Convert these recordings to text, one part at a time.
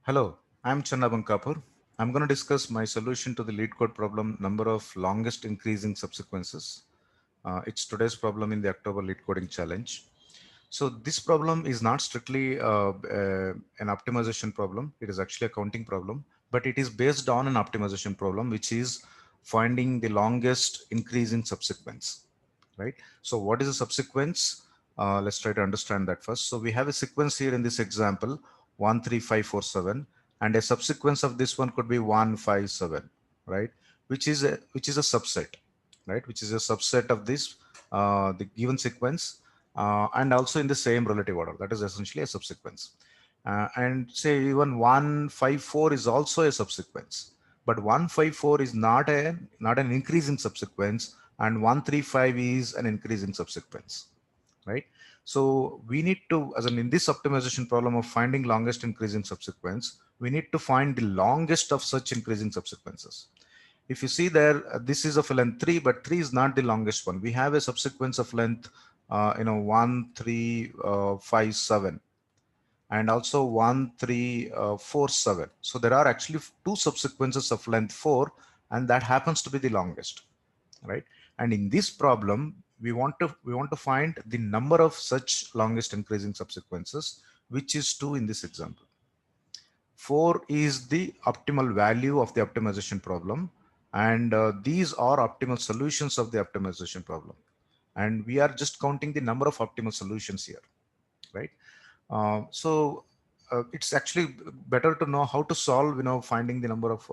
Hello, I'm Channa Bankapur. I'm going to discuss my solution to the LeetCode problem, number of longest increasing subsequences. It's today's problem in the October LeetCoding challenge. So this problem is not strictly an optimization problem. It is actually a counting problem, but it is based on an optimization problem, which is finding the longest increasing subsequence, right? So what is a subsequence? Let's try to understand that first. So we have a sequence here in this example, 1, 3, 5, 4, 7, and a subsequence of this one could be 1, 5, 7, right? Which is a subset, right? Which is a subset of this the given sequence, and also in the same relative order. That is essentially a subsequence. And say even 154 is also a subsequence, but 154 is not an increasing subsequence, and 135 is an increasing subsequence, right? So we need to, as in this optimization problem of finding longest increasing subsequence, we need to find the longest of such increasing subsequences. If you see there, this is of length 3, but 3 is not the longest one. We have a subsequence of length 1 3 5 7, and also 1 3 4 7. So there are actually two subsequences of length 4, and that happens to be the longest, right? And in this problem, we want to find the number of such longest increasing subsequences, which is 2 in this example. 4 is the optimal value of the optimization problem, and these are optimal solutions of the optimization problem, and we are just counting the number of optimal solutions here, right? So it's actually better to know how to solve, finding the number of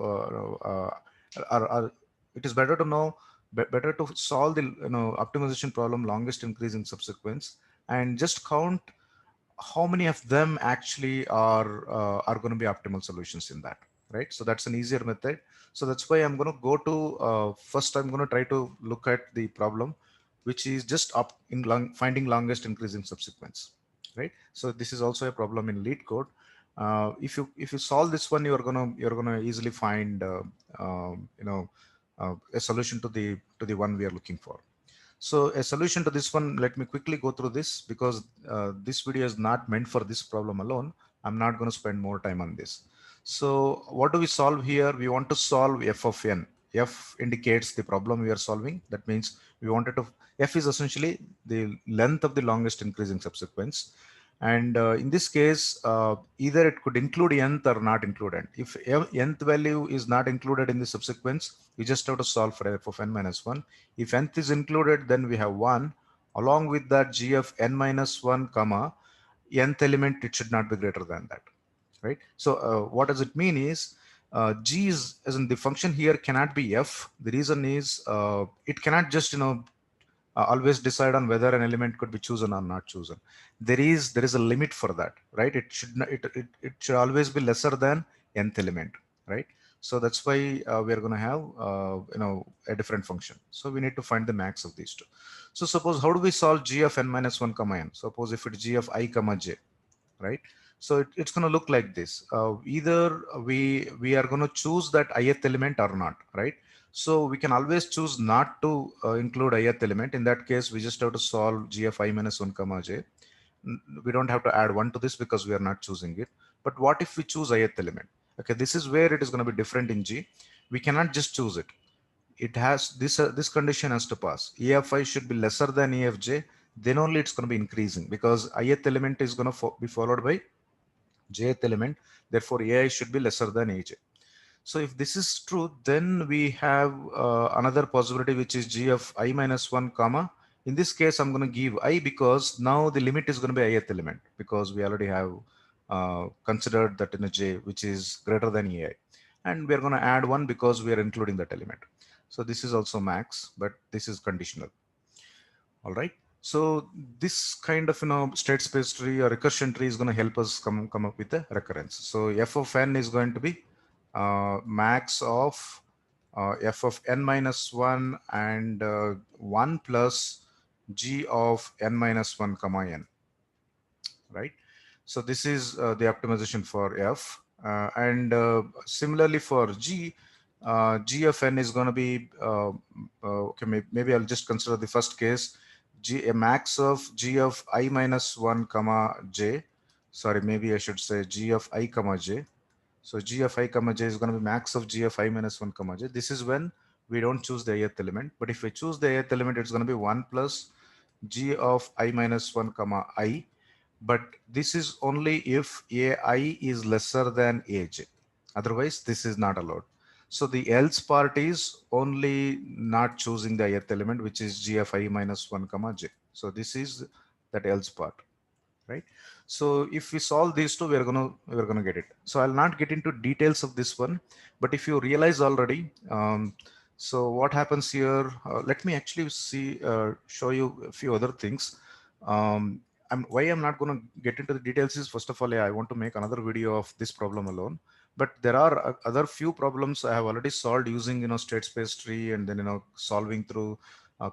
it is better to know, better to solve the optimization problem longest increasing subsequence, and just count how many of them actually are going to be optimal solutions in that, right? So that's an easier method. So that's why I'm going to go to first I'm going to try to look at the problem, which is just finding longest increasing subsequence, right? So this is also a problem in LeetCode. If you solve this one, you're gonna easily find a solution to the one we are looking for. So a solution to this one, let me quickly go through this, because this video is not meant for this problem alone. I'm not going to spend more time on this. So what do we solve here? We want to solve f of n. F indicates the problem we are solving. That means we wanted to, f is essentially the length of the longest increasing subsequence. And in this case, either it could include nth or not include nth. If nth value is not included in the subsequence, we just have to solve for f of n minus 1. If nth is included, then we have 1. Along with that, g of n minus 1 comma nth element, it should not be greater than that, right? So what does it mean is, g is, as in the function here, cannot be f. The reason is it cannot just always decide on whether an element could be chosen or not chosen. There is a limit for that, right? It should not, it should always be lesser than nth element, right? So that's why we are going to have a different function. So we need to find the max of these two. So suppose, how do we solve g of n minus 1 comma n? Suppose if it's g of I comma j, right? So it's going to look like this. Either we are going to choose that ith element or not, right? So we can always choose not to include ith element. In that case, we just have to solve g of I minus 1 comma j. We don't have to add 1 to this because we are not choosing it. But what if we choose ith element? Okay, this is where it is going to be different in g. We cannot just choose it. It has this condition has to pass. EFI should be lesser than EFJ, then only it's going to be increasing, because ith element is going to be followed by jth element. Therefore AI should be lesser than AJ. So if this is true, then we have another possibility, which is g of I minus 1 comma. In this case, I'm going to give I, because now the limit is going to be ith element, because we already have considered that in a j which is greater than AI, and we're going to add 1 because we are including that element. So this is also max, but this is conditional. All right. So this kind of state space tree or recursion tree is going to help us come up with a recurrence. So f of n is going to be max of f of n minus 1 and 1 plus g of n minus 1 comma n, right? So this is the optimization for f, and similarly for g, g of n is going to be okay, maybe I'll just consider the first case, a max of g of I minus 1 comma j. Sorry, maybe I should say g of I comma j. So g of I comma j is going to be max of g of I minus 1 comma j. This is when we don't choose the ith element. But if we choose the ith element, it's going to be 1 plus g of I minus 1 comma I. But this is only if ai is lesser than aj. Otherwise, this is not allowed. So the else part is only not choosing the ith element, which is g of I minus 1 comma j. So this is that else part, right? So if we solve these two, we're gonna get it. So I'll not get into details of this one, but if you realize already, so what happens here, let me actually show you a few other things. Why I'm not going to get into the details is, first of all, yeah, I want to make another video of this problem alone, but there are other few problems I have already solved using, state space tree, and then, solving through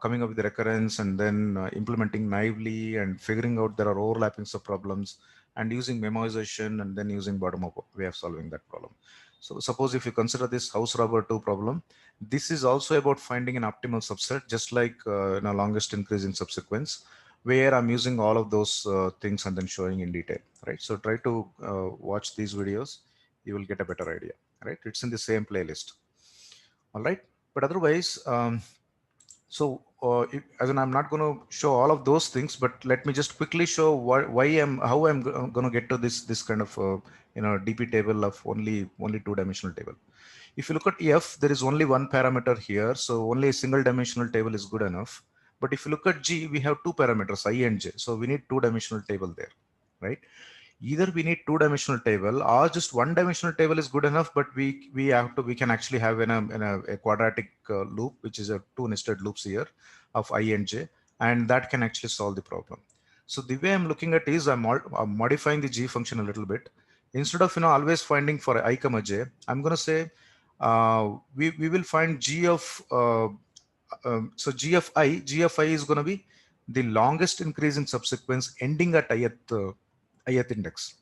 coming up with the recurrence, and then implementing naively and figuring out there are overlappings of problems, and using memoization, and then using bottom up way of solving that problem. So suppose if you consider this house robber 2 problem, this is also about finding an optimal subset, just like longest increase in subsequence, where I'm using all of those things and then showing in detail, right? So try to watch these videos, you will get a better idea, right? It's in the same playlist. All right, but otherwise, as in, I'm not going to show all of those things, but let me just quickly show how I'm going to get to this kind of DP table of only two-dimensional table. If you look at F, there is only one parameter here, so only a single dimensional table is good enough. But if you look at G, we have two parameters, I and J, so we need two-dimensional table there, right? Either we need two-dimensional table or just one-dimensional table is good enough, but we can actually have a quadratic loop, which is a two nested loops here of I and J, and that can actually solve the problem. So the way I'm looking at is I'm modifying the G function a little bit. Instead of always finding for I comma J, I'm going to say we will find G of so G of I is going to be the longest increase in subsequence ending at ith index.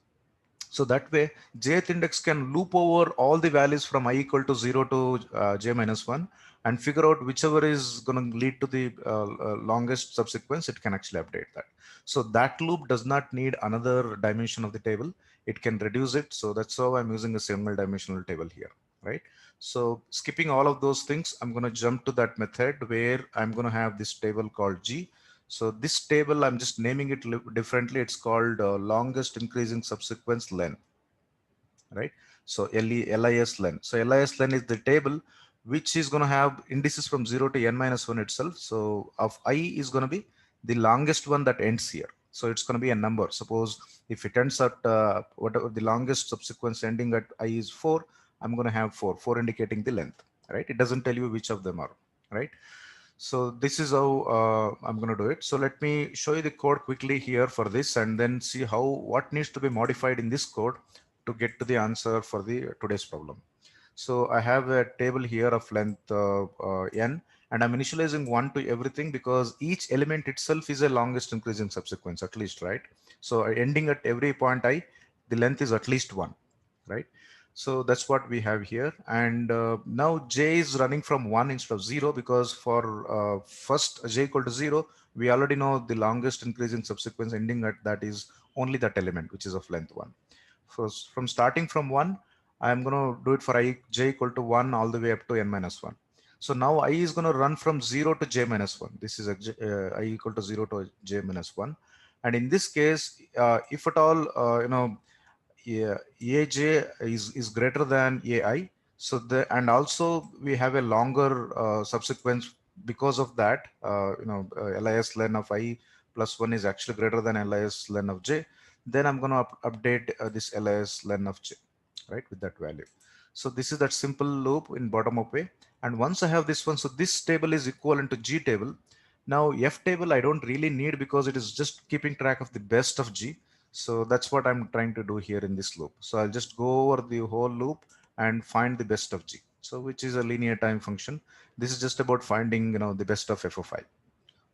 So that way, jth index can loop over all the values from I equal to 0 to j minus 1 and figure out whichever is going to lead to the longest subsequence. It can actually update that. So that loop does not need another dimension of the table. It can reduce it. So that's how I'm using a single dimensional table here, right? So skipping all of those things, I'm going to jump to that method where I'm going to have this table called G. So this table, I'm just naming it differently. It's called longest increasing subsequence len, right? So LIS len. So LIS len is the table which is going to have indices from 0 to n minus 1 itself. So of I is going to be the longest one that ends here. So it's going to be a number. Suppose if it ends at whatever the longest subsequence ending at I is 4, I'm going to have 4 indicating the length, right? It doesn't tell you which of them are, right? So this is how I'm going to do it. So let me show you the code quickly here for this, and then see what needs to be modified in this code to get to the answer for the today's problem. So I have a table here of length n, and I'm initializing 1 to everything because each element itself is a longest increasing subsequence at least, right? So ending at every point I, the length is at least 1, right? So that's what we have here. And now j is running from 1 instead of 0 because for first j equal to 0, we already know the longest increase in subsequence ending at that is only that element, which is of length 1. First, from starting from 1, I'm going to do it for j equal to 1 all the way up to n minus 1. So now I is going to run from 0 to j minus 1. This is I equal to 0 to j minus 1. And in this case, if at all, yeah, aj is greater than ai, so and also we have a longer subsequence because of that, lis len of I plus 1 is actually greater than lis len of j, then I'm going to update this lis len of j, right, with that value. So this is that simple loop in bottom up way. And once I have this one, so this table is equivalent to G table. Now F table I don't really need because it is just keeping track of the best of G. So that's what I'm trying to do here in this loop. So I'll just go over the whole loop and find the best of G. So which is a linear time function. This is just about finding, the best of f of I.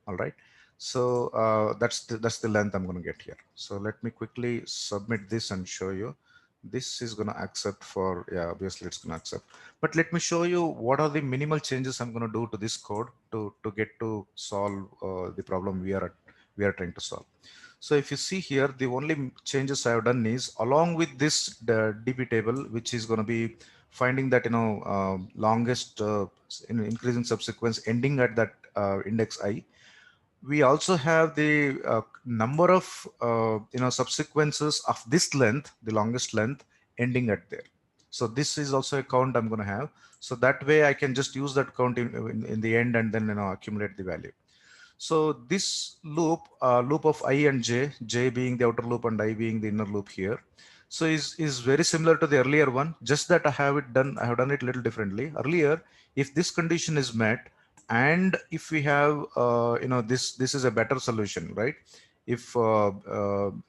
All right. So that's the length I'm going to get here. So let me quickly submit this and show you. This is going to accept for, yeah, obviously it's going to accept. But let me show you what are the minimal changes I'm going to do to this code to get to solve the problem we are trying to solve. So if you see here, the only changes I have done is along with this the DB table, which is going to be finding that, longest increasing subsequence ending at that index I. We also have the number of subsequences of this length, the longest length, ending at there. So this is also a count I'm going to have. So that way I can just use that count in the end and then accumulate the value. So this loop of I and j being the outer loop and I being the inner loop here, so is very similar to the earlier one. Just that I have done it a little differently. Earlier, if this condition is met, and if we have this is a better solution, right? If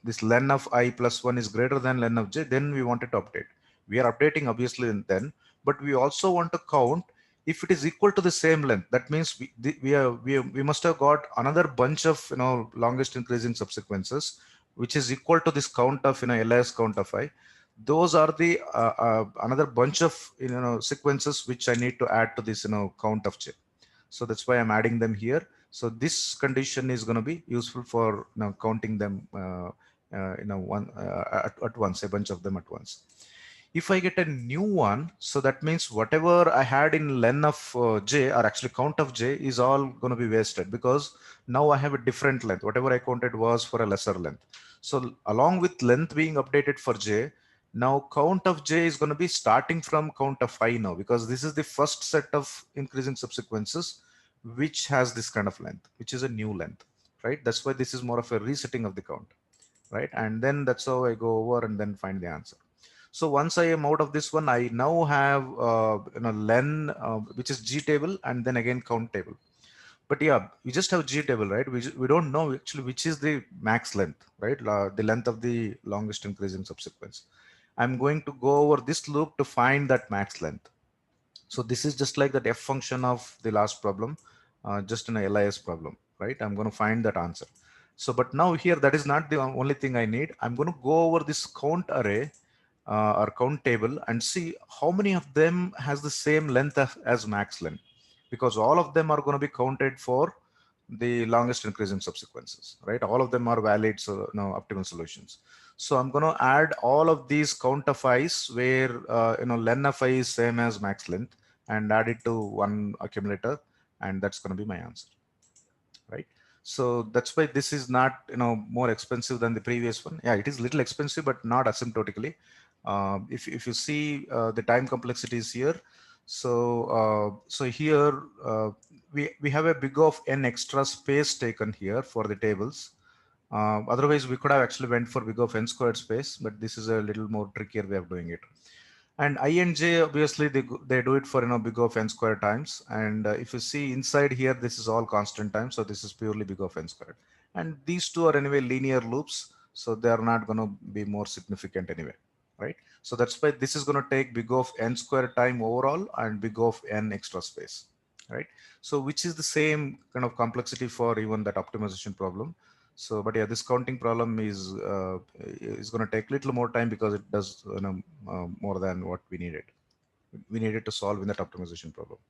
this len of I plus 1 is greater than len of j, then we wanted to update. We are updating obviously then, but we also want to count if it is equal to the same length. That means we must have got another bunch of longest increasing subsequences which is equal to this count of LIS count of I. Those are the another bunch of sequences which I need to add to this count of j. So that's why I'm adding them here. So this condition is going to be useful for counting them at once, a bunch of them at once. If I get a new one, so that means whatever I had in len of j, or actually count of j, is all going to be wasted, because now I have a different length. Whatever I counted was for a lesser length. So along with length being updated for j, now count of j is going to be starting from count of I now, because this is the first set of increasing subsequences which has this kind of length, which is a new length, right? That's why this is more of a resetting of the count, right? And then that's how I go over and then find the answer. So once I am out of this one, I now have len, which is G table, and then again count table. But yeah, we just have G table, right? We don't know actually which is the max length, right? The length of the longest increasing subsequence. I'm going to go over this loop to find that max length. So this is just like that f function of the last problem, just in a LIS problem, right? I'm going to find that answer. So, but now here, that is not the only thing I need. I'm going to go over this count array or count table and see how many of them has the same length as max length, because all of them are going to be counted for the longest increasing subsequences, right? All of them are valid, so no optimal solutions. So I'm going to add all of these count of i's where len of I is same as max length, and add it to one accumulator, and that's going to be my answer, right? So that's why this is not more expensive than the previous one. Yeah, it is little expensive, but not asymptotically. If you see the time complexities here, so here we have a big of n extra space taken here for the tables. Otherwise, we could have actually went for big of n squared space, but this is a little more trickier way of doing it. And I and j, obviously they do it for big of n squared times. And if you see inside here, this is all constant time, so this is purely big of n squared. And these two are anyway linear loops, so they are not going to be more significant anyway, right? So that's why this is going to take big of n squared time overall and big of n extra space, right? So which is the same kind of complexity for even that optimization problem. So, but yeah, this counting problem is going to take little more time, because it does more than what we needed. We needed to solve in that optimization problem.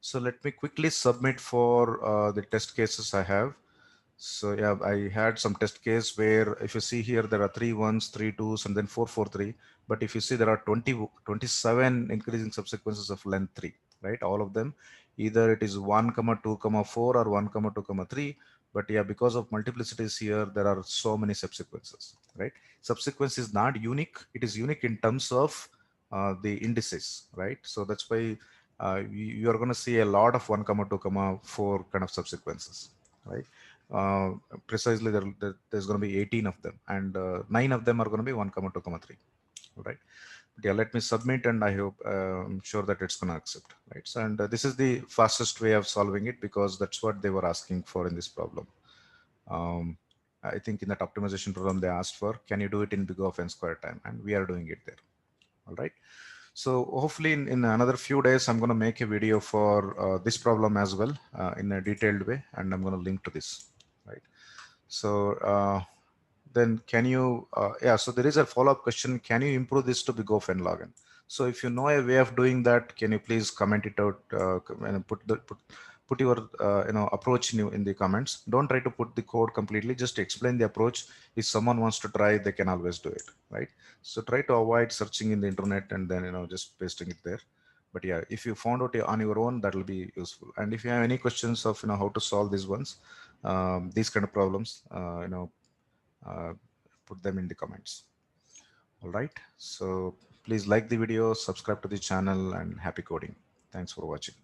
So let me quickly submit for the test cases I have. So yeah, I had some test case where if you see here, there are 3 ones, 3 twos, and then 4, 4, 3. But if you see, there are 27 increasing subsequences of length 3, right? All of them, either it is 1, 2, 4 or 1, 2, 3. But yeah, because of multiplicities here, there are so many subsequences, right? Subsequence is not unique. It is unique in terms of the indices, right? So that's why you are going to see a lot of 1, 2, 4 kind of subsequences, right? uh, Precisely there's going to be 18 of them, and 9 of them are going to be 1, 2, 3. All right. But yeah, let me submit, and I hope I'm sure that it's going to accept, right? So, and this is the fastest way of solving it, because that's what they were asking for in this problem. um, I think in that optimization problem they asked for, can you do it in big of n square time, and we are doing it there. All right. So hopefully in another few days, I'm going to make a video for this problem as well in a detailed way, and I'm going to link to this, right? So then can you, yeah, so there is a follow-up question. Can you improve this to big of n log n? So if you know a way of doing that, can you please comment it out and put your approach in the comments. Don't try to put the code completely, just explain the approach. If someone wants to try, they can always do it, right? So try to avoid searching in the internet and then just pasting it there. But yeah, if you found out on your own, that will be useful. And if you have any questions of how to solve these ones, these kind of problems, uh, put them in the comments. All right, so please like the video, subscribe to the channel, and happy coding. Thanks for watching.